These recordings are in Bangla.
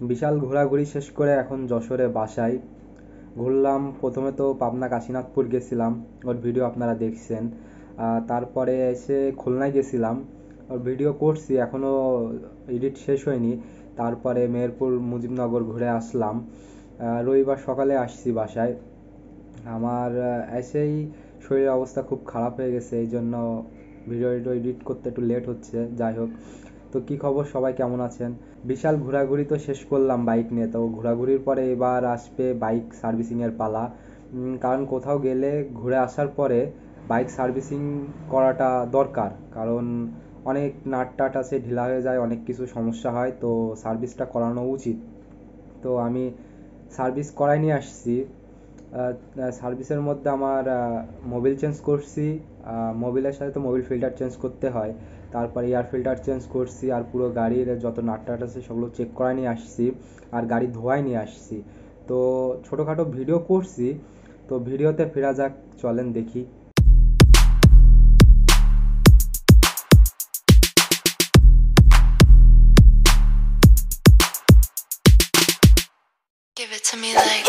বিশাল ঘোরাঘুরি শেষ করে এখন যশোরে বাসায় ঘুরলাম। প্রথমে তো পাবনা কাশীনাথপুর গেছিলাম, ওর ভিডিও আপনারা দেখছেন। তারপরে এসে খুলনায় গেছিলাম, ওর ভিডিও করছি, এখনও এডিট শেষ হয়নি। তারপরে মেহেরপুর মুজিবনগর ঘুরে আসলাম। রবিবার সকালে আসছি বাসায়। আমার এসেই শরীরের অবস্থা খুব খারাপ হয়ে গেছে, এই জন্য ভিডিও এডিট করতে একটু লেট হচ্ছে। যাই হোক, তো কি খবর, সবাই কেমন আছেন? বিশাল ঘোরাঘুরি তো শেষ করলাম বাইক নিয়ে। তো ঘোরাঘুরির পরে এবার আসবে বাইক সার্ভিসিংয়ের পালা। কারণ কোথাও গেলে ঘুরে আসার পরে বাইক সার্ভিসিং করাটা দরকার, কারণ অনেক নাট টাট আছে, ঢিলা হয়ে যায়, অনেক কিছু সমস্যা হয়, তো সার্ভিসটা করানো উচিত। তো আমি সার্ভিস করাই নিয়ে আসছি। সার্ভিসের মধ্যে আমার মোবিল চেঞ্জ করছি, মোবিলের সাথে তো মোবিল ফিল্টার চেঞ্জ করতে হয়, তারপরে এয়ার ফিল্টার চেঞ্জ করছি, আর পুরো গাড়ির যত নাট টাট আছে সেগুলো চেক করাই নিয়ে আসছি, আর গাড়ি ধোয়াই নিয়ে আসছি। তো ছোটোখাটো ভিডিও করছি, তো ভিডিওতে ফেরা যাক, চলেন দেখি। Give it to me like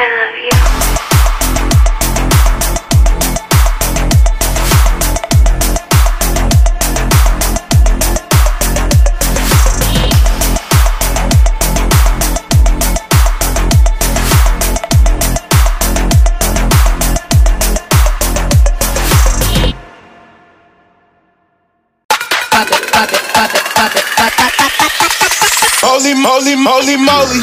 I love you. Holy moly, moly, moly.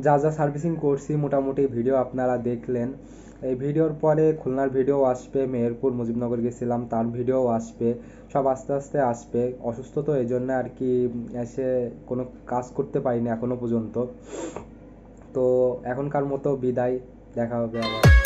যা যা সার্ভিসিং করছি মোটামুটি ভিডিও আপনারা দেখলেন। এই ভিডিওর পরে খুলনার ভিডিও আসবে, মেহেরপুর মুজিবনগর গেছিলাম তার ভিডিও আসবে, সব আস্তে আস্তে আসবে। অসুস্থ তো এই জন্য আর কি এসে কোনো কাজ করতে পারিনি এখনো পর্যন্ত। তো এখনকার মতো বিদায়, দেখা হবে আবার।